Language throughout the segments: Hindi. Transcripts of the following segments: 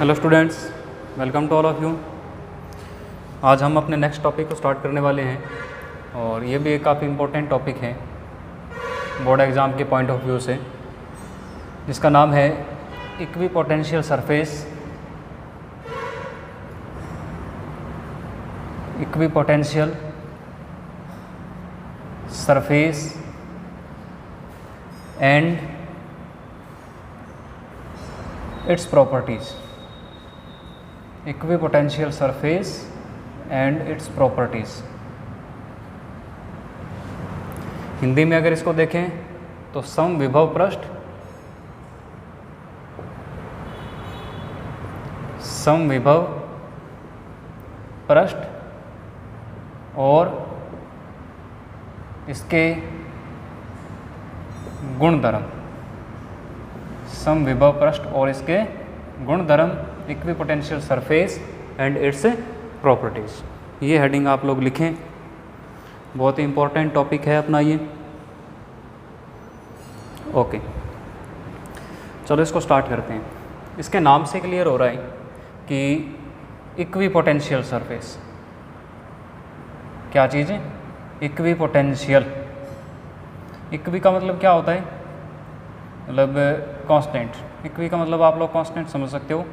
Hello students, welcome to all of you. आज हम अपने नेक्स्ट टॉपिक को स्टार्ट करने वाले हैं और ये भी एक काफ़ी इम्पोर्टेंट टॉपिक है बोर्ड एग्ज़ाम के पॉइंट ऑफ व्यू से, जिसका नाम है equipotential surface. Equipotential surface and it's properties. Equipotential surface and it's properties. Hindi में अगर इसको देखें तो समविभव पृष्ठ, समविभव पृष्ठ और इसके गुणधर्म, समविभव पृष्ठ और इसके गुणधर्म, equipotential surface and it's properties. ये हेडिंग आप लोग लिखें, बहुत ही इम्पोर्टेंट टॉपिक है अपना ये। ओके, चलो इसको स्टार्ट करते हैं। इसके नाम से क्लियर हो रहा है कि इक्विपोटेंशियल सरफेस क्या चीज़ है? इक्विपोटेंशियल। इक्वी का मतलब क्या होता है? मतलब कांस्टेंट। इक्वी का मतलब आप लोग कांस्टेंट समझ सकते हो,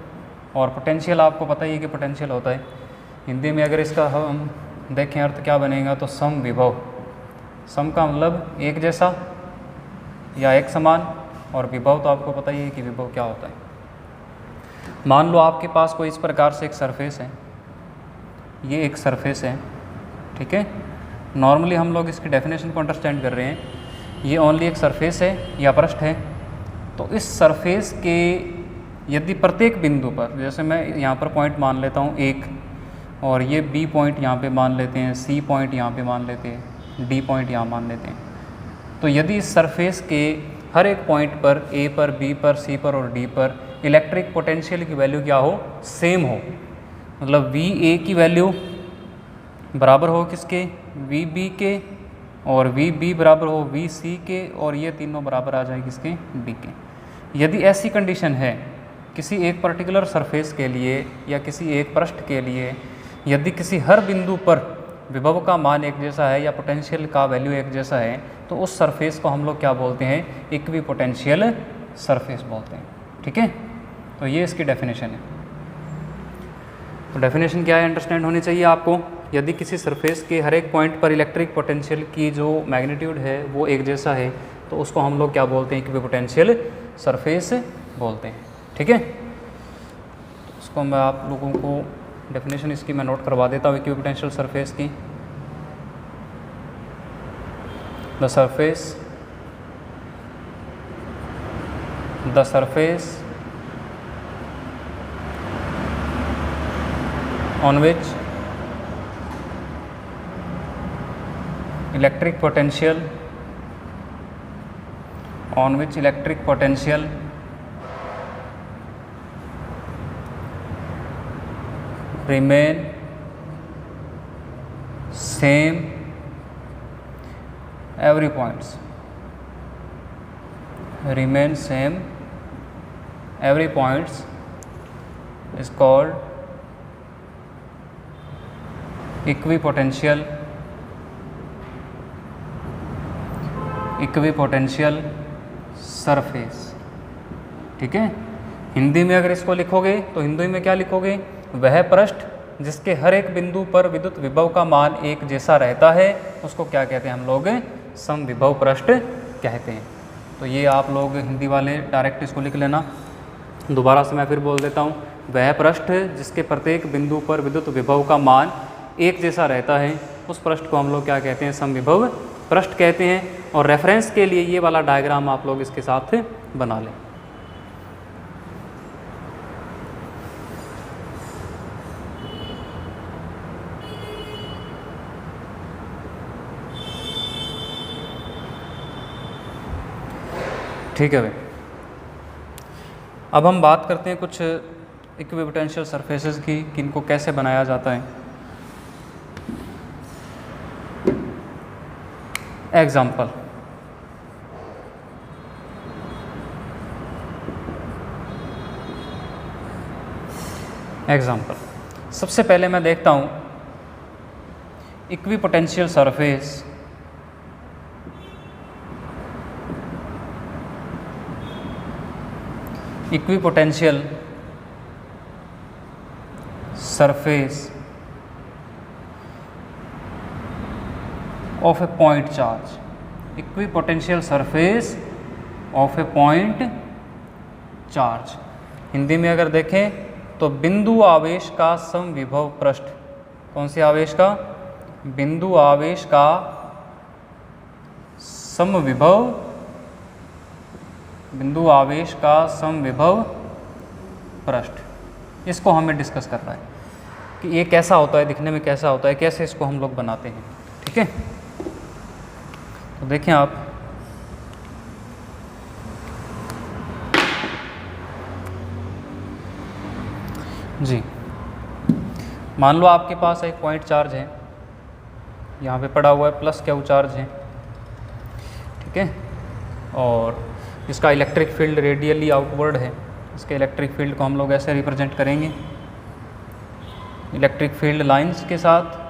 और पोटेंशियल आपको पता ही है कि पोटेंशियल होता है। हिंदी में अगर इसका हम देखें अर्थ क्या बनेगा तो समविभव। सम का मतलब एक जैसा या एक समान, और विभव तो आपको पता ही है कि विभव क्या होता है। मान लो आपके पास कोई इस प्रकार से एक सरफेस है, ये एक सरफेस है, ठीक है। नॉर्मली हम लोग इसकी डेफिनेशन को अंडरस्टैंड कर रहे हैं। ये ओनली एक सरफेस है या पृष्ठ है। तो इस सरफेस के यदि प्रत्येक बिंदु पर, जैसे मैं यहाँ पर पॉइंट मान लेता हूँ एक, और ये बी पॉइंट यहाँ पे मान लेते हैं, सी पॉइंट यहाँ पे मान लेते हैं, डी पॉइंट यहाँ मान लेते हैं। तो यदि इस सरफेस के हर एक पॉइंट पर, ए पर, बी पर, सी पर और डी पर इलेक्ट्रिक पोटेंशियल की वैल्यू क्या हो? सेम हो। मतलब वी ए की वैल्यू बराबर हो किसके? वी बी के, और वी बी बराबर हो वी सी के, और ये तीनों बराबर आ जाए किसके? डी के। यदि ऐसी कंडीशन है किसी एक पर्टिकुलर सरफेस के लिए या किसी एक पृष्ठ के लिए, यदि किसी हर बिंदु पर विभव का मान एक जैसा है या पोटेंशियल का वैल्यू एक जैसा है, तो उस सरफेस को हम लोग क्या बोलते हैं? इक्विपोटेंशियल सरफेस बोलते हैं, ठीक है। तो ये इसकी डेफिनेशन है। तो डेफिनेशन क्या है अंडरस्टैंड होनी चाहिए आपको। यदि किसी सरफेस के हर एक पॉइंट पर इलेक्ट्रिक पोटेंशियल की जो मैग्नीट्यूड है वो एक जैसा है, तो उसको हम लोग क्या बोलते हैं? इक्विपोटेंशियल सरफेस बोलते हैं, ठीक है। तो इसको मैं आप लोगों को डेफिनेशन इसकी मैं नोट करवा देता हूँ इक्विपोटेंशियल सरफेस की। The surface on which electric potential remain same every points, is called equipotential surface, ठीक है। हिंदी में अगर इसको लिखोगे तो हिंदी में क्या लिखोगे? वह पृष्ठ जिसके हर एक बिंदु पर विद्युत विभव का मान एक जैसा रहता है, उसको क्या कहते हैं हम लोग? समविभव पृष्ठ कहते हैं। तो ये आप लोग हिंदी वाले डायरेक्ट इसको लिख लेना। दोबारा से मैं फिर बोल देता हूँ। वह पृष्ठ जिसके प्रत्येक बिंदु पर विद्युत विभव का मान एक जैसा रहता है, उस पृष्ठ को हम लोग क्या कहते हैं? समविभव पृष्ठ कहते हैं। और रेफरेंस के लिए ये वाला डायग्राम आप लोग इसके साथ बना लें। ठीक है भाई, अब हम बात करते हैं कुछ इक्विपोटेंशियल सरफेसेस की, कि इनको कैसे बनाया जाता है। एग्जाम्पल, एग्जाम्पल, सबसे पहले मैं देखता हूँ equipotential surface of A point charge, equipotential surface of A point charge. Hindi में अगर देखें तो बिंदु आवेश का समविभव पृष्ठ, कौन से आवेश का? बिंदु आवेश का समविभव, बिंदु आवेश का समविभव पृष्ठ। इसको हमें डिस्कस करना है कि ये कैसा होता है, दिखने में कैसा होता है, कैसे इसको हम लोग बनाते हैं। ठीक है, तो देखें आप, जी मान लो आपके पास एक पॉइंट चार्ज है, यहाँ पे पड़ा हुआ है प्लस क्यू चार्ज है, ठीक है, और इसका इलेक्ट्रिक फील्ड रेडियली आउटवर्ड है। इसके इलेक्ट्रिक फील्ड को हम लोग ऐसे रिप्रेजेंट करेंगे, इलेक्ट्रिक फील्ड लाइंस के साथ।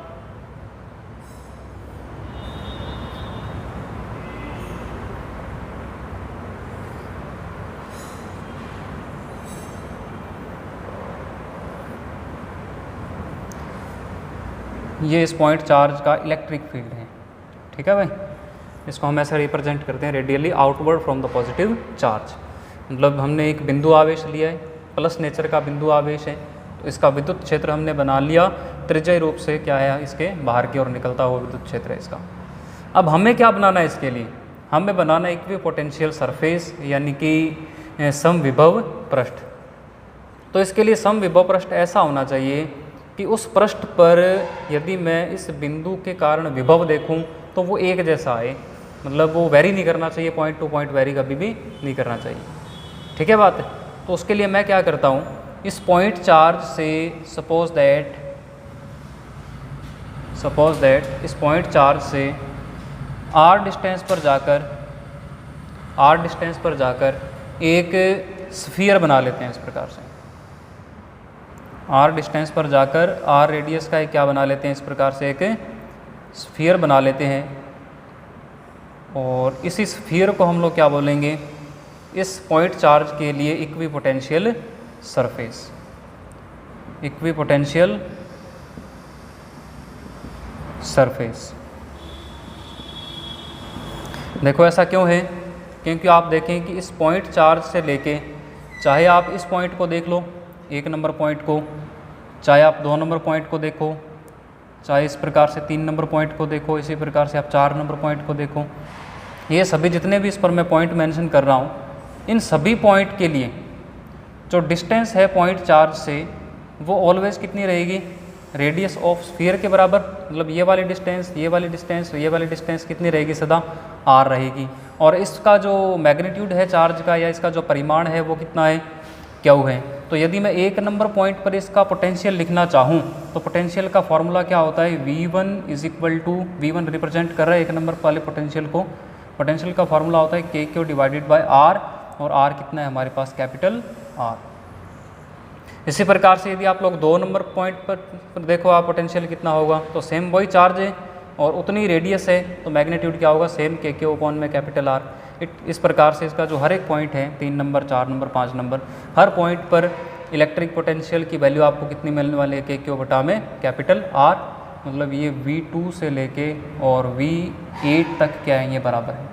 ये इस पॉइंट चार्ज का इलेक्ट्रिक फील्ड है, ठीक है भाई। इसको हम ऐसे रिप्रेजेंट करते हैं radially outward from the positive charge. मतलब हमने एक बिंदु आवेश लिया है, प्लस नेचर का बिंदु आवेश है, तो इसका विद्युत क्षेत्र हमने बना लिया त्रिज्यीय रूप से, क्या है, इसके बाहर की ओर निकलता हुआ विद्युत क्षेत्र है इसका। अब हमें क्या बनाना है इसके लिए? हमें बनाना है इक्विपोटेंशियल सरफेस, यानी कि समविभव पृष्ठ। तो इसके लिए समविभव पृष्ठ ऐसा होना चाहिए कि उस पृष्ठ पर यदि मैं इस बिंदु के कारण विभव देखूं तो वो एक जैसा आए, मतलब वो वेरी नहीं करना चाहिए, पॉइंट टू पॉइंट वेरी कभी भी नहीं करना चाहिए। ठीक है बात है। तो उसके लिए मैं क्या करता हूँ, इस पॉइंट चार्ज से सपोज दैट इस पॉइंट चार्ज से r डिस्टेंस पर जाकर एक स्फीयर बना लेते हैं। इस प्रकार से r डिस्टेंस पर जाकर r रेडियस का एक क्या बना लेते हैं, इस प्रकार से एक स्फीयर बना लेते हैं। और इसी स्फीयर को हम लोग क्या बोलेंगे, इस पॉइंट चार्ज के लिए इक्विपोटेंशियल सरफेस। Equipotential surface. देखो ऐसा क्यों है, क्योंकि आप देखें कि इस पॉइंट चार्ज से लेके, चाहे आप इस पॉइंट को देख लो, 1 नंबर पॉइंट को, चाहे आप 2 नंबर पॉइंट को देखो, चाहे इस प्रकार से 3 नंबर पॉइंट को देखो, इसी प्रकार से आप 4 नंबर पॉइंट को देखो, ये सभी जितने भी इस पर मैं पॉइंट मेंशन कर रहा हूँ, इन सभी पॉइंट के लिए जो डिस्टेंस है पॉइंट चार्ज से वो ऑलवेज कितनी रहेगी, रेडियस ऑफ स्फीयर के बराबर। मतलब ये वाली डिस्टेंस, ये वाली डिस्टेंस, ये वाली डिस्टेंस कितनी रहेगी, सदा r रहेगी। और इसका जो मैग्नीट्यूड है चार्ज का, या इसका जो परिमाण है वो कितना है, क्यू है। तो यदि मैं 1 नंबर पॉइंट पर इसका पोटेंशियल लिखना चाहूँ तो पोटेंशियल का फॉर्मूला क्या होता है, V1 is equal to, V1 represent कर रहा है 1 नंबर वाले पोटेंशियल को, पोटेंशियल का फॉर्मूला होता है KQ डिवाइडेड बाय R, और R कितना है हमारे पास, कैपिटल R। इसी प्रकार से यदि आप लोग 2 नंबर पॉइंट पर देखो आप पोटेंशियल कितना होगा, तो सेम वही चार्ज है और उतनी रेडियस है, तो मैग्नीट्यूड क्या होगा, सेम KQ अपॉन में कैपिटल R। इस प्रकार से इसका जो हर एक पॉइंट है, 3 नंबर, 4 नंबर, 5 नंबर, हर पॉइंट पर इलेक्ट्रिक पोटेंशियल की वैल्यू आपको कितनी मिलने वाली है, KQ बटा में कैपिटल R। मतलब ये V2 से लेके और V8 तक क्या है, ये बराबर है।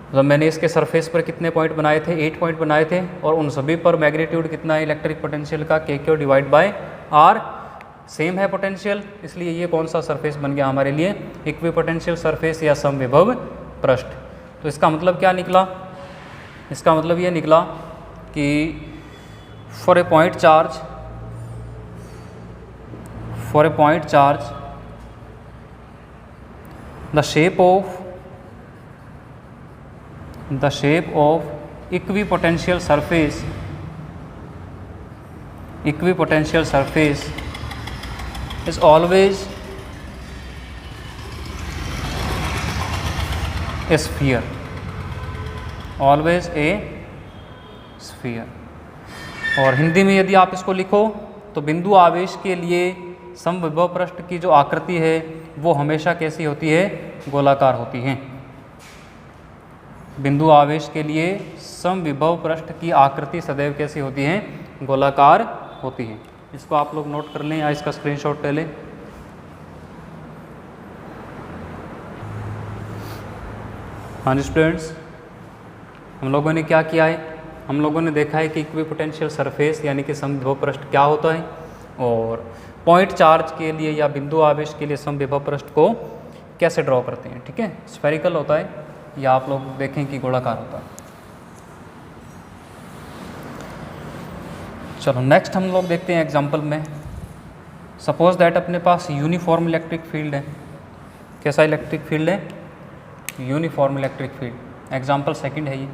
मतलब मैंने इसके सरफेस पर कितने पॉइंट बनाए थे, 8 पॉइंट बनाए थे, और उन सभी पर मैग्नीट्यूड कितना है इलेक्ट्रिक पोटेंशियल का, KQ divide by R। Same है पोटेंशियल, इसलिए ये कौन सा सरफेस बन गया हमारे लिए, इक्विपोटेंशियल सरफेस या समविभव पृष्ठ। तो इसका मतलब क्या निकला, इसका मतलब ये निकला कि for a point charge the shape of equipotential surface is always a sphere, always a sphere। और हिंदी में यदि आप इसको लिखो तो बिंदु आवेश के लिए समविभव पृष्ठ की जो आकृति है वो हमेशा कैसी होती है, गोलाकार होती है। बिंदु आवेश के लिए समविभव पृष्ठ की आकृति सदैव कैसी होती है, गोलाकार होती है। इसको आप लोग नोट कर लें या इसका स्क्रीनशॉट ले लें। हाँ जी स्टूडेंट्स, हम लोगों ने क्या किया है, हम लोगों ने देखा है कि इक्विपोटेंशियल सरफेस यानी कि समविभव पृष्ठ क्या होता है, और पॉइंट चार्ज के लिए या बिंदु आवेश के लिए समविभव पृष्ठ को कैसे ड्रॉ करते हैं। ठीक है, स्फेरिकल होता है या आप लोग देखें कि गोलाकार होता है। चलो नेक्स्ट हम लोग देखते हैं एग्जांपल में। सपोज दैट अपने पास यूनिफॉर्म इलेक्ट्रिक फील्ड है। कैसा इलेक्ट्रिक फील्ड है, uniform electric field. Example second है ये,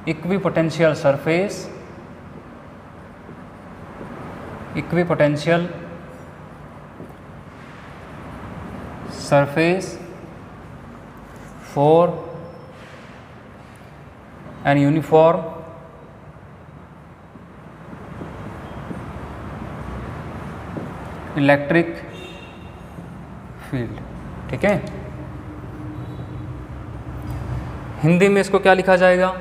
equipotential surface, equipotential surface for an uniform electric field. ठीक है, हिंदी में इसको क्या लिखा जाएगा,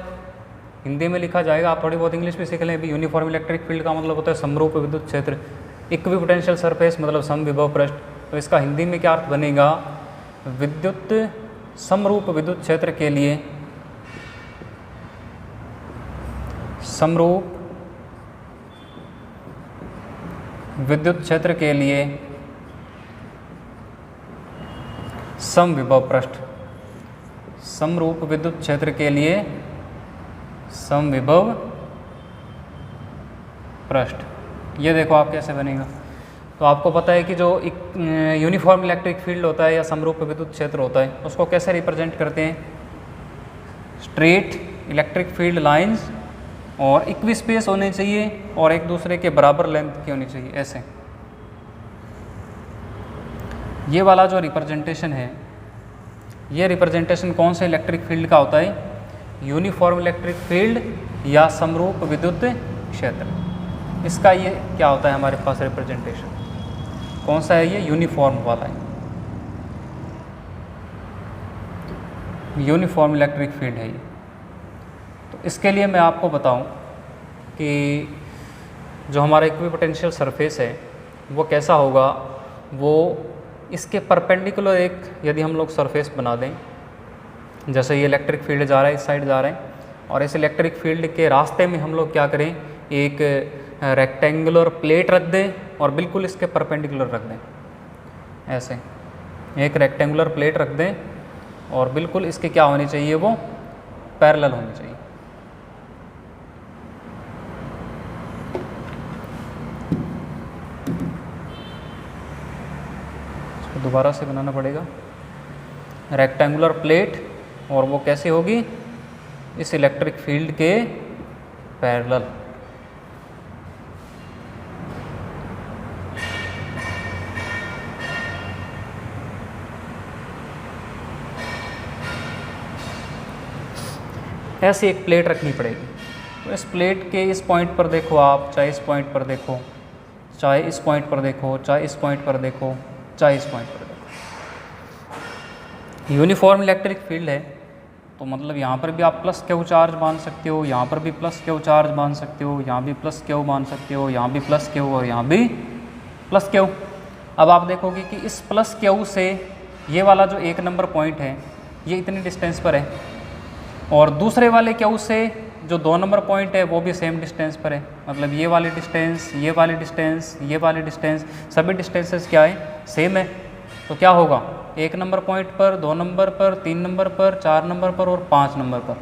हिंदी में लिखा जाएगा, आप थोड़ी बहुत इंग्लिश भी सीख लें। अभी यूनिफॉर्म इलेक्ट्रिक फील्ड का मतलब होता है समरूप विद्युत क्षेत्र, इक्विपोटेंशियल सरफेस मतलब समविभव पृष्ठ। तो इसका हिंदी में क्या अर्थ बनेगा, विद्युत समरूप विद्युत क्षेत्र के लिए, समरूप विद्युत क्षेत्र के लिए समविभव पृष्ठ, समरूप विद्युत क्षेत्र के लिए समविभव पृष्ठ। ये देखो आप कैसे बनेगा। तो आपको पता है कि जो यूनिफॉर्म इलेक्ट्रिक फील्ड होता है या समरूप विद्युत क्षेत्र होता है उसको कैसे रिप्रेजेंट करते हैं, स्ट्रेट इलेक्ट्रिक फील्ड लाइंस और इक्वी स्पेस होने चाहिए और एक दूसरे के बराबर लेंथ की होनी चाहिए, ऐसे। ये वाला जो रिप्रेजेंटेशन है, ये रिप्रेजेंटेशन कौन से इलेक्ट्रिक फील्ड का होता है, यूनिफॉर्म इलेक्ट्रिक फील्ड या समरूप विद्युत क्षेत्र। इसका ये क्या होता है हमारे पास रिप्रेजेंटेशन, कौन सा है ये, यूनिफॉर्म वाला है, यूनिफॉर्म इलेक्ट्रिक फील्ड है ये। तो इसके लिए मैं आपको बताऊं कि जो हमारा इक्विपोटेंशियल सरफेस है वो कैसा होगा, वो इसके परपेंडिकुलर एक यदि हम लोग सरफेस बना दें, जैसे ये इलेक्ट्रिक फील्ड जा रहा है, इस साइड जा रहा है, और इस इलेक्ट्रिक फील्ड के रास्ते में हम लोग क्या करें, एक रेक्टेंगुलर प्लेट रख दें और बिल्कुल इसके परपेंडिकुलर रख दें, ऐसे एक रेक्टेंगुलर प्लेट रख दें और बिल्कुल इसके क्या होनी चाहिए, वो पैरेलल होनी चाहिए। इसको दोबारा से बनाना पड़ेगा, रेक्टेंगुलर प्लेट, और वो कैसे होगी, इस इलेक्ट्रिक फील्ड के पैरेलल। ऐसी एक प्लेट रखनी पड़ेगी। तो इस प्लेट के इस पॉइंट पर देखो आप, चाहे इस पॉइंट पर देखो, चाहे इस पॉइंट पर देखो, चाहे इस पॉइंट पर देखो, चाहे इस पॉइंट पर देखो, यूनिफॉर्म इलेक्ट्रिक फील्ड है। तो मतलब यहाँ पर भी आप प्लस क्यू चार्ज मान सकते हो, यहाँ पर भी प्लस क्यू चार्ज मान सकते हो, यहाँ भी प्लस क्यू मान सकते हो, यहाँ भी प्लस क्यू और यहाँ भी प्लस क्यू। अब आप देखोगे कि इस प्लस क्यू से ये वाला जो 1 नंबर पॉइंट है ये इतनी डिस्टेंस पर है, और दूसरे वाले क्यू से जो 2 नंबर पॉइंट है वो भी सेम डिस्टेंस पर है। मतलब ये वाली डिस्टेंस, ये वाली डिस्टेंस, ये वाली डिस्टेंस, सभी डिस्टेंसेस क्या है, सेम है। तो क्या होगा, 1 नंबर पॉइंट पर, 2 नंबर पर, 3 नंबर पर, 4 नंबर पर और 5 नंबर पर,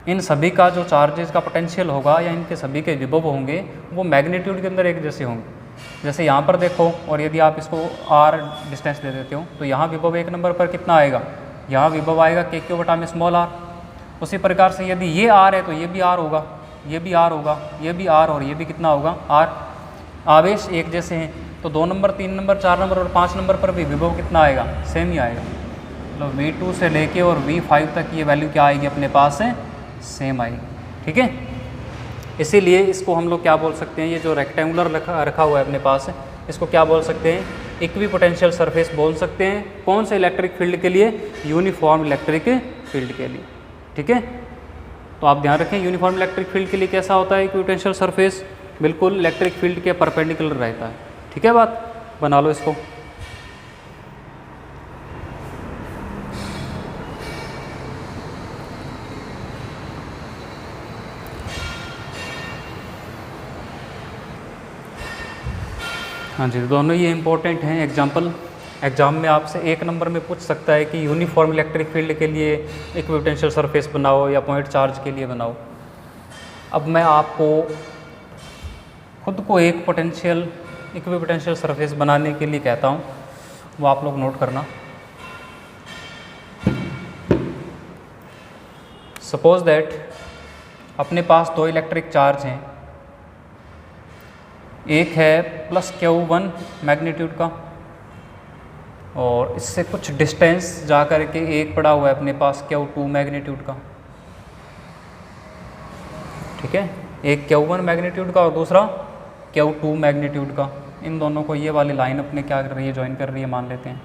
इन सभी का जो चार्जेस का पोटेंशियल होगा या इनके सभी के विभव होंगे वो मैग्नीट्यूड के अंदर एक जैसे होंगे। जैसे यहाँ पर देखो, और यदि आप इसको r डिस्टेंस दे देते हो तो यहाँ विभव 1 नंबर पर कितना आएगा, यहाँ विभव आएगा k/r। उसी प्रकार से यदि ये r है तो ये भी r होगा, ये भी r होगा, ये भी r, और ये भी कितना होगा, r। आवेश एक जैसे हैं तो 2 नंबर, 3 नंबर, 4 नंबर और 5 नंबर पर भी विभव कितना आएगा, सेम ही आएगा। मतलब V2 से लेके और V5 तक ये वैल्यू क्या आएगी अपने पास है, सेम आएगी। ठीक है, इसीलिए इसको हम लोग क्या बोल सकते हैं, ये जो रेक्टेंगुलर रखा हुआ है अपने पास, इसको क्या बोल सकते हैं, इक्वी पोटेंशियल सरफेस बोल सकते हैं। कौन से इलेक्ट्रिक फील्ड के लिए, यूनिफॉर्म इलेक्ट्रिक फील्ड के लिए। ठीक है, तो आप ध्यान रखें यूनिफॉर्म इलेक्ट्रिक फील्ड के लिए कैसा होता है इक्वी पोटेंशियल सरफेस, बिल्कुल इलेक्ट्रिक फील्ड के परपेंडिकुलर रहता है। ठीक है, बात बना लो इसको। हाँ जी, दोनों ये इंपॉर्टेंट हैं। एग्जाम में आपसे 1 नंबर में पूछ सकता है कि यूनिफॉर्म इलेक्ट्रिक फील्ड के लिए इक्वी पोटेंशियल सरफेस बनाओ या पॉइंट चार्ज के लिए बनाओ। अब मैं आपको खुद को एक इक्वी पोटेंशियल सरफेस बनाने के लिए कहता हूँ, वो आप लोग नोट करना। सपोज दैट अपने पास 2 इलेक्ट्रिक चार्ज हैं, एक है +Q1 मैग्नीट्यूड का और इससे कुछ डिस्टेंस जा कर के एक पड़ा हुआ है अपने पास Q2 मैग्नीट्यूड का। ठीक है, एक Q1 मैग्नीट्यूड का और दूसरा Q2 मैग्नीट्यूड का। इन दोनों को ये वाली लाइन अपने क्या कर रही है, ज्वाइन कर रही है, मान लेते हैं।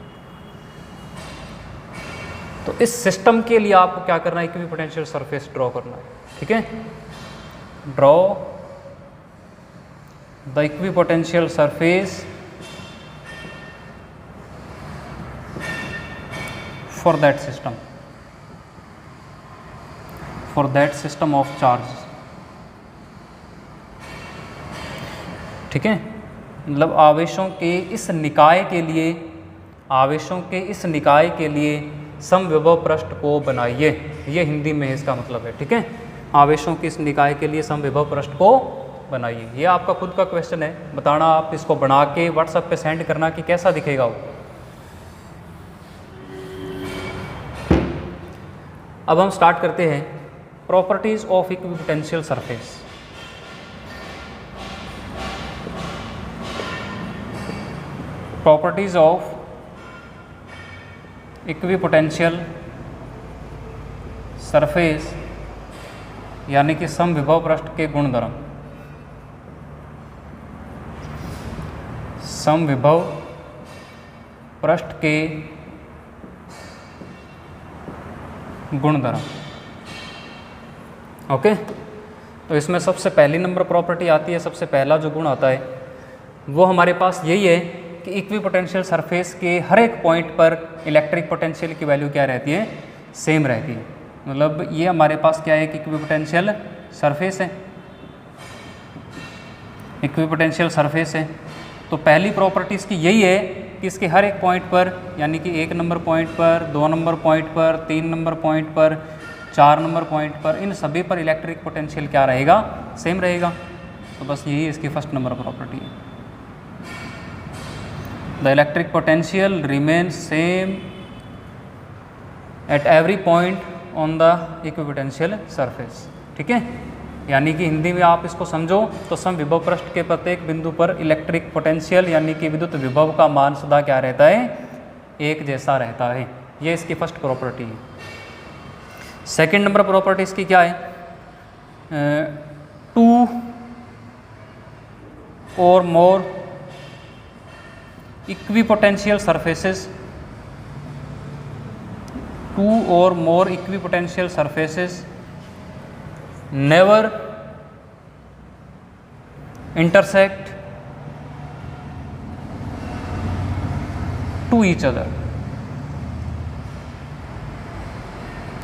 तो इस सिस्टम के लिए आपको क्या करना है, इक्वी पोटेंशियल सरफेस ड्रॉ करना है। ठीक है, draw the equipotential surface for that system of charge। ठीक है, मतलब आवेशों के इस निकाय के लिए समविभव पृष्ठ को बनाइए, ये हिंदी में इसका मतलब है। ठीक है, आवेशों के इस निकाय के लिए समविभव पृष्ठ को बनाइए। ये आपका खुद का क्वेश्चन है, बताना आप इसको बना के व्हाट्सएप पे सेंड करना कि कैसा दिखेगा वो। अब हम स्टार्ट करते हैं properties of equipotential surface. Properties of equipotential surface यानी कि समविभव पृष्ठ के गुणधर्म। समविभव पृष्ठ के गुणधर्म। ओके, तो इसमें सबसे पहली नंबर प्रॉपर्टी आती है, सबसे पहला जो गुण आता है वो हमारे पास यही है कि इक्वी पोटेंशियल सरफेस के हर एक पॉइंट पर इलेक्ट्रिक पोटेंशियल की वैल्यू क्या रहती है, सेम रहती है। मतलब ये हमारे पास क्या है कि इक्वी पोटेंशियल सरफेस है, इक्वी पोटेंशियल सरफेस है। तो पहली प्रॉपर्टी इसकी यही है कि इसके हर एक पॉइंट पर, यानी कि 1 नंबर पॉइंट पर, 2 नंबर पॉइंट पर, 3 नंबर पॉइंट पर, 4 नंबर पॉइंट पर, इन सभी पर इलेक्ट्रिक पोटेंशियल क्या रहेगा, सेम रहेगा। तो बस यही इसकी फर्स्ट नंबर प्रॉपर्टी है। The electric potential remain same at every point on the equipotential surface. ठीक है, यानी कि हिंदी में आप इसको समझो तो समविभव पृष्ठ के प्रत्येक बिंदु पर इलेक्ट्रिक पोटेंशियल यानी कि विद्युत विभव का मान सदा क्या रहता है, एक जैसा रहता है। ये इसकी फर्स्ट प्रॉपर्टी है। सेकंड नंबर प्रॉपर्टी इसकी क्या है, 2 or more equipotential surfaces, 2 or more equipotential surfaces never intersect to each other।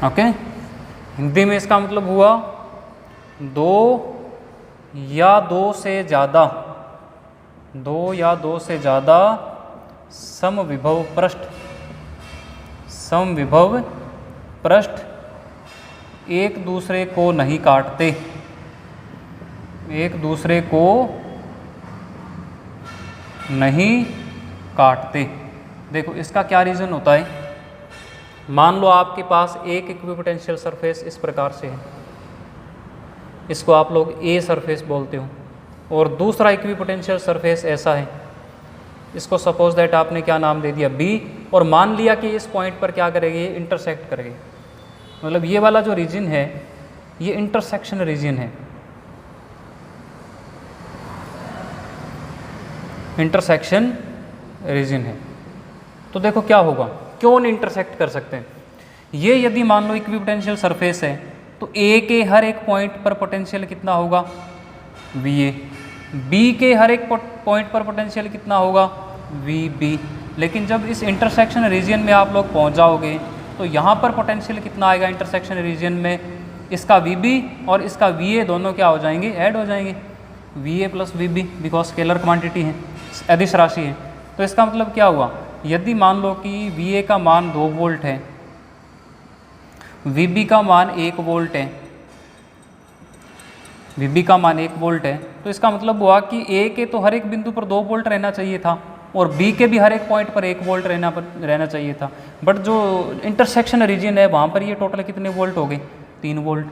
Okay, Hindi में इसका मतलब हुआ 2 या 2 से ज़्यादा समविभव पृष्ठ एक दूसरे को नहीं काटते। देखो इसका क्या रीज़न होता है, मान लो आपके पास एक इक्विपोटेंशियल सरफेस इस प्रकार से है, इसको आप लोग ए सरफेस बोलते हो, और दूसरा इक्विपोटेंशियल सरफेस ऐसा है, इसको सपोज दैट आपने क्या नाम दे दिया बी, और मान लिया कि इस पॉइंट पर क्या करेगी, इंटरसेक्ट करेगी। मतलब ये वाला जो रीजन है ये इंटरसेक्शन रीजन है। इंटरसेक्शन रीजन है। तो देखो क्या होगा, क्यों नहीं इंटरसेक्ट कर सकते? ये यदि मान लो इक्विपोटेंशियल सरफेस है तो ए के हर एक पॉइंट पर पोटेंशियल कितना होगा, वी ए। बी के हर एक पॉइंट पर पोटेंशियल कितना होगा, वी बी। लेकिन जब इस इंटरसेक्शन रीजन में आप लोग पहुंच जाओगे तो यहाँ पर पोटेंशियल कितना आएगा इंटरसेक्शन रीजन में, इसका वी बी और इसका वी ए दोनों क्या हो जाएंगे, ऐड हो जाएंगे, V A plus V B, because scalar quantity है, अदिश राशि है। तो इसका मतलब क्या हुआ, यदि मान लो कि वी ए का मान 2 वोल्ट है, वी बी का मान 1 वोल्ट है, वी बी का मान 1 वोल्ट है, तो इसका मतलब हुआ कि ए के तो हर एक बिंदु पर 2 वोल्ट रहना चाहिए था और बी के भी हर एक पॉइंट पर 1 वोल्ट रहना चाहिए था। बट जो इंटरसेक्शन रीजन है वहाँ पर ये टोटल कितने वोल्ट हो गए, 3 वोल्ट।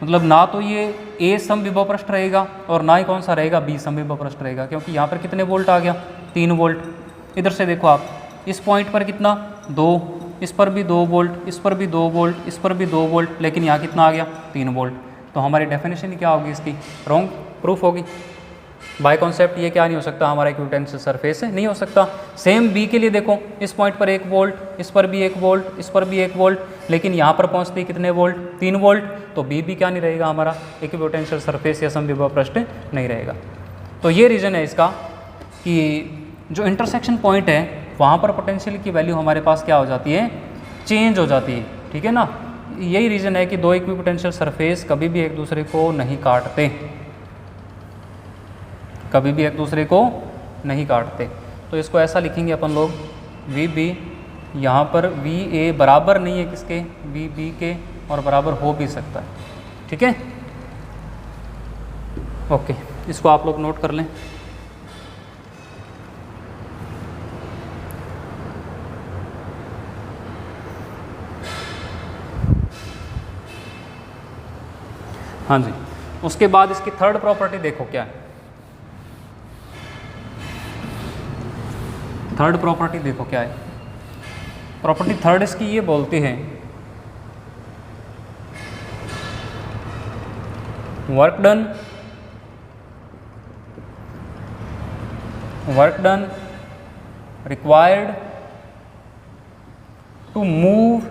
मतलब ना तो ये ए समविभव पृष्ठ रहेगा और ना ही कौन सा रहेगा, बी समविभव पृष्ठ रहेगा, क्योंकि यहाँ पर कितने वोल्ट आ गया, 3 वोल्ट। इधर से देखो आप, इस पॉइंट पर कितना 2, इस पर भी 2 वोल्ट, इस पर भी 2 वोल्ट, इस पर भी 2 वोल्ट, लेकिन यहाँ कितना आ गया, 3 वोल्ट। तो हमारी डेफिनेशन क्या होगी इसकी, रॉन्ग प्रूफ होगी। बाय कॉन्सेप्ट ये क्या नहीं हो सकता, हमारा इक्विपोटेंशियल सरफेस है, नहीं हो सकता। सेम बी के लिए देखो, इस पॉइंट पर 1 वोल्ट, इस पर भी 1 वोल्ट, इस पर भी 1 वोल्ट, लेकिन यहाँ पर पहुँचते ही कितने वोल्ट, 3 वोल्ट। तो बी भी क्या नहीं रहेगा, हमारा इक्विपोटेंशियल सरफेस या समविभव पृष्ठ नहीं रहेगा। तो ये रीज़न है इसका कि जो इंटरसेक्शन पॉइंट है वहाँ पर पोटेंशियल की वैल्यू हमारे पास क्या हो जाती है, चेंज हो जाती है, ठीक है ना। यही रीज़न है कि दो इक्विपोटेंशियल सरफेस कभी भी एक दूसरे को नहीं काटते, कभी भी एक दूसरे को नहीं काटते। तो इसको ऐसा लिखेंगे अपन लोग, वी बी, यहाँ पर वी ए बराबर नहीं है किसके, वी बी के, और बराबर हो भी सकता है, ठीक है। ओके, इसको आप लोग नोट कर लें। हाँ जी, उसके बाद इसकी थर्ड प्रॉपर्टी देखो क्या है। थर्ड प्रॉपर्टी देखो क्या है। प्रॉपर्टी थर्ड इसकी ये बोलती है, work done required to move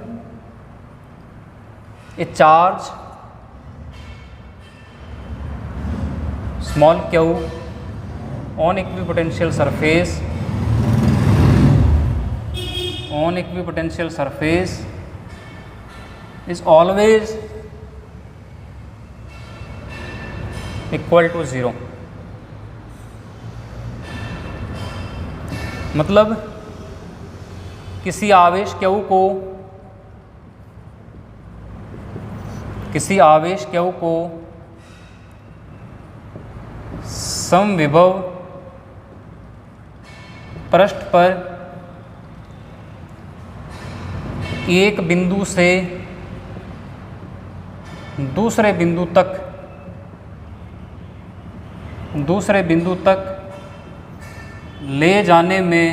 a charge small q on equipotential surface is always equal to 0। मतलब किसी आवेश Q को समविभव पृष्ठ पर एक बिंदु से दूसरे बिंदु तक ले जाने में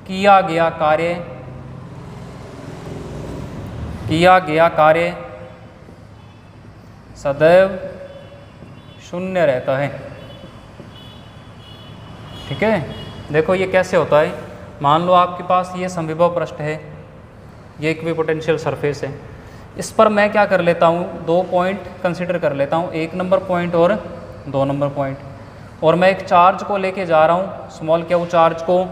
किया गया कार्य सदैव शून्य रहता है, ठीक है। देखो ये कैसे होता है, मान लो आपके पास ये समविभव पृष्ठ है, ये इक्विपोटेंशियल सरफेस है, इस पर मैं क्या कर लेता हूँ, 2 पॉइंट कंसिडर कर लेता हूँ, 1 नंबर पॉइंट और 2 नंबर पॉइंट, और मैं एक चार्ज को लेके जा रहा हूँ, स्मॉल q चार्ज को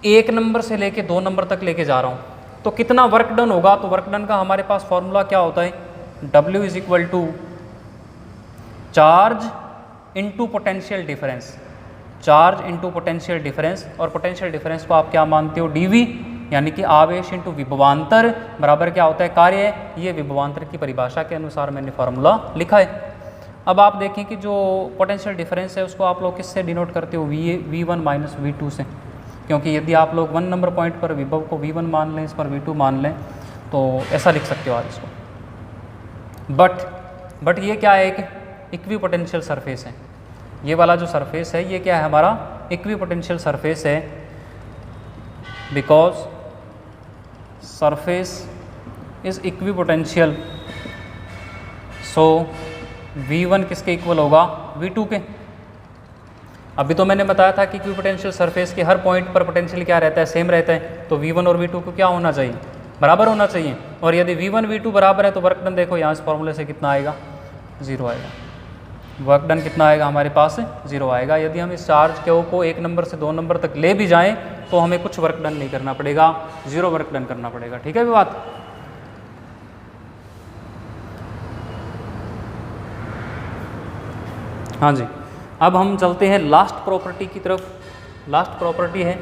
1 नंबर से लेके 2 नंबर तक लेके जा रहा हूँ। तो कितना वर्क डन होगा, तो वर्क डन का हमारे पास फॉर्मूला क्या होता है, W is equal to charge into potential difference, charge into potential difference, और पोटेंशियल डिफरेंस को आप क्या मानते हो, dV, यानी कि आवेश इंटू विभवांतर बराबर क्या होता है, कार्य। ये विभवांतर की परिभाषा के अनुसार मैंने फार्मूला लिखा है। अब आप देखें कि जो पोटेंशियल डिफरेंस है उसको आप लोग किससे डिनोट करते हो, V1 माइनस V2 से, क्योंकि यदि आप लोग 1 नंबर पॉइंट पर विभव को V1 मान लें, इस पर V2 मान लें, तो ऐसा लिख सकते हो आप इसको। बट ये क्या है, एक इक्विपोटेंशियल सरफेस है, ये वाला जो सरफेस है ये क्या है, हमारा इक्विपोटेंशियल सरफेस है, because surface is equipotential, so V1 किसके इक्वल होगा, V2 के। अभी तो मैंने बताया था कि इक्विपोटेंशियल सरफेस के हर पॉइंट पर पोटेंशियल क्या रहता है, सेम रहता है। तो V1 और V2 को क्या होना चाहिए, बराबर होना चाहिए। और यदि V1 V2 बराबर है तो वर्क डन देखो यहाँ इस फॉर्मूले से कितना आएगा, 0 आएगा। वर्क डन कितना आएगा हमारे पास, 0 आएगा। यदि हम इस चार्ज क्यू को 1 नंबर से 2 नंबर तक ले भी जाएं तो हमें कुछ वर्क डन नहीं करना पड़ेगा, 0 वर्क डन करना पड़ेगा। ठीक है बात। हाँ जी, अब हम चलते हैं लास्ट प्रॉपर्टी की तरफ। लास्ट प्रॉपर्टी है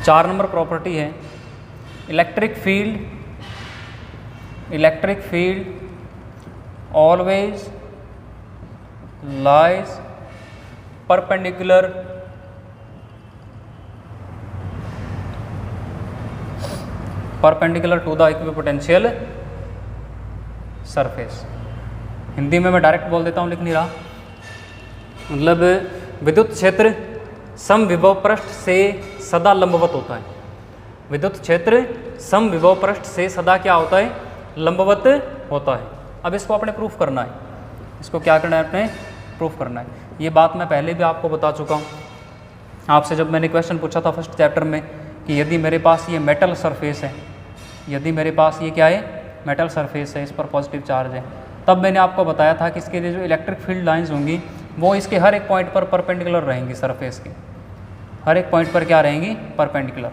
चार नंबर प्रॉपर्टी है electric field always lies perpendicular to the equipotential surface. Hindi में मैं डायरेक्ट बोल देता हूँ, लिख नहीं रहा। मतलब विद्युत क्षेत्र समविभव पृष्ठ से सदा लंबवत होता है। विद्युत क्षेत्र समविभव पृष्ठ से सदा क्या होता है, लंबवत होता है। अब इसको अपने प्रूफ करना है, इसको क्या करना है, अपने प्रूफ करना है। ये बात मैं पहले भी आपको बता चुका हूँ आपसे, जब मैंने क्वेश्चन पूछा था फर्स्ट चैप्टर में कि यदि मेरे पास ये मेटल सरफेस है, यदि मेरे पास ये क्या है, मेटल सरफेस है, इस पर पॉजिटिव चार्ज है, तब मैंने आपको बताया था कि इसके लिए जो इलेक्ट्रिक फील्ड लाइंस होंगी वो इसके हर एक पॉइंट पर परपेंडिकुलर रहेंगी। सरफेस के हर एक पॉइंट पर क्या रहेंगी, परपेंडिकुलर।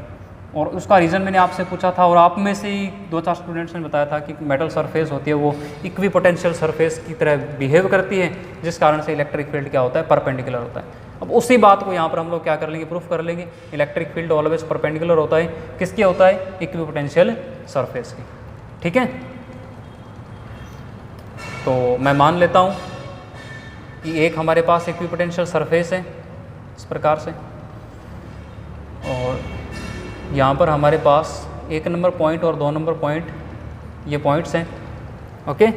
और उसका रीज़न मैंने आपसे पूछा था और आप में से ही 2-4 स्टूडेंट्स ने बताया था कि मेटल सरफेस होती है वो इक्विपोटेंशियल सरफेस की तरह बिहेव करती है, जिस कारण से इलेक्ट्रिक फील्ड क्या होता है, परपेंडिकुलर होता है। अब उसी बात को यहाँ पर हम लोग क्या कर लेंगे, प्रूफ कर लेंगे। इलेक्ट्रिक फील्ड ऑलवेज परपेंडिकुलर होता है, किसके होता है, इक्विपोटेंशियल सरफेस की। ठीक है, तो मैं मान लेता हूँ कि एक हमारे पास इक्विपोटेंशियल सरफेस है इस प्रकार से, और यहाँ पर हमारे पास 1 नंबर पॉइंट और 2 नंबर पॉइंट ये पॉइंट्स हैं। ओके,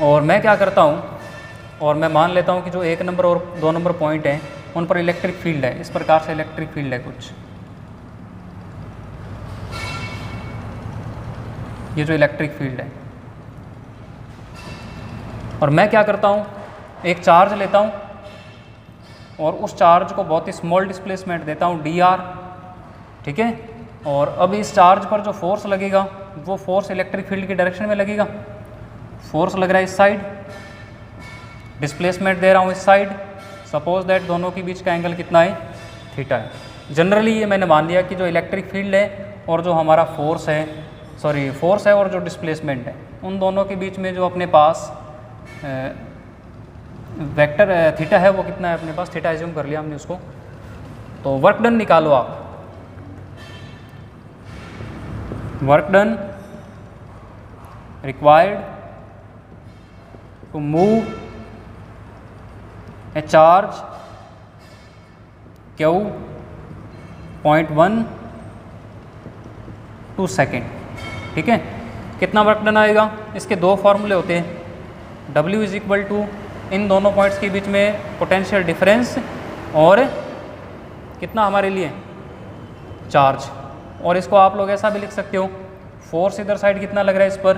और मैं क्या करता हूँ, और मैं मान लेता हूँ कि जो 1 नंबर और 2 नंबर पॉइंट हैं उन पर इलेक्ट्रिक फील्ड है, इस प्रकार से इलेक्ट्रिक फील्ड है कुछ, ये जो इलेक्ट्रिक फील्ड है। और मैं क्या करता हूँ, एक चार्ज लेता हूँ और उस चार्ज को बहुत ही स्मॉल डिस्प्लेसमेंट देता हूँ dr। ठीक है, और अब इस चार्ज पर जो फोर्स लगेगा वो फोर्स इलेक्ट्रिक फील्ड की डायरेक्शन में लगेगा। फोर्स लग रहा है इस साइड, डिस्प्लेसमेंट दे रहा हूँ इस साइड। सपोज दैट दोनों के बीच का एंगल कितना है, थीटा है। जनरली ये मैंने मान लिया कि जो इलेक्ट्रिक फील्ड है और जो हमारा फोर्स है और जो डिस्प्लेसमेंट है, उन दोनों के बीच में जो अपने पास वेक्टर थीटा है वो कितना है अपने पास, थीटा एज्यूम कर लिया हमने उसको। तो वर्क डन निकालो आप। Work done required to move a charge Q 0.1 2 second. ठीक है, कितना वर्क डन आएगा, इसके 2 फॉर्मूले होते हैं। W इज इक्वल टू इन दोनों पॉइंट्स के बीच में पोटेंशियल डिफरेंस और कितना हमारे लिए चार्ज। और इसको आप लोग ऐसा भी लिख सकते हो, फोर्स इधर साइड कितना लग रहा है इस पर,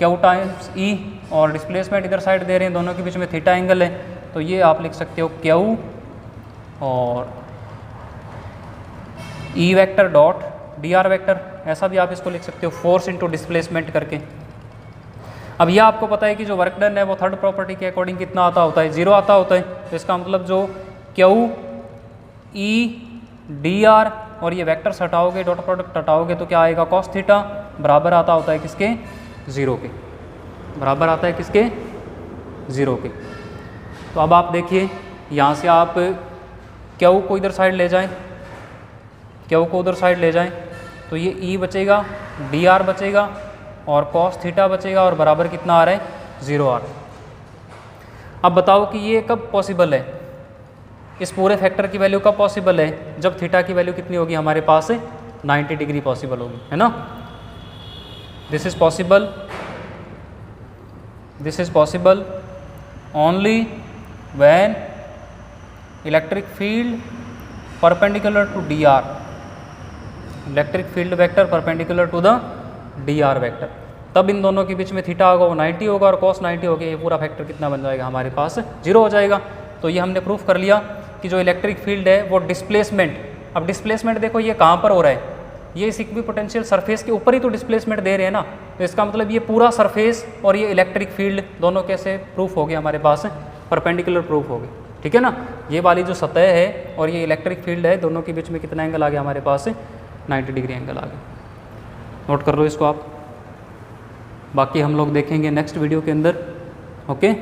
Q टाइम्स E, और डिस्प्लेसमेंट इधर साइड दे रहे हैं, दोनों के बीच में थीटा एंगल है, तो ये आप लिख सकते हो Q और E vector dot dr vector, ऐसा भी आप इसको लिख सकते हो, फोर्स इंटू डिस्प्लेसमेंट करके। अब यह आपको पता है कि जो वर्क डन है वो थर्ड प्रॉपर्टी के अकॉर्डिंग कितना आता होता है, 0 आता होता है। तो इसका मतलब जो Q E dr और ये वेक्टर्स हटाओगे, डॉट प्रोडक्ट हटाओगे तो क्या आएगा, कॉस थीटा बराबर आता होता है किसके, 0 के, बराबर आता है किसके, 0 के। तो अब आप देखिए यहाँ से आप Q को इधर साइड ले जाएं, Q को उधर साइड ले जाएं तो ये E बचेगा, dr बचेगा और कॉस थीटा बचेगा, और बराबर कितना आ रहा है, 0 आ रहा है। अब बताओ कि ये कब पॉसिबल है, इस पूरे फैक्टर की वैल्यू कब पॉसिबल है, जब थीटा की वैल्यू कितनी होगी हमारे पास, 90 डिग्री पॉसिबल होगी, है ना। This is possible only when electric field perpendicular to D R, electric field vector perpendicular to the D R vector, तब इन दोनों के बीच में थीटा होगा वो 90 होगा और कॉस 90 हो गया, ये पूरा फैक्टर कितना बन जाएगा हमारे पास 0 हो जाएगा। तो ये हमने प्रूफ कर लिया कि जो इलेक्ट्रिक फील्ड है वो डिस्प्लेसमेंट, अब डिस्प्लेसमेंट देखो ये कहाँ पर हो रहा है, ये इस इक्विपोटेंशियल सरफेस के ऊपर ही तो डिस्प्लेसमेंट दे रहे हैं ना, तो इसका मतलब ये पूरा सरफेस और ये इलेक्ट्रिक फील्ड दोनों कैसे प्रूफ हो गए हमारे पास, परपेंडिकुलर प्रूफ हो गए, ठीक है ना। ये वाली जो सतह है और ये इलेक्ट्रिक फील्ड है, दोनों के बीच में कितना एंगल आ गया हमारे पास 90 डिग्री एंगल आ गया। नोट कर लो इसको आप, बाकी हम लोग देखेंगे नेक्स्ट वीडियो के अंदर। ओके।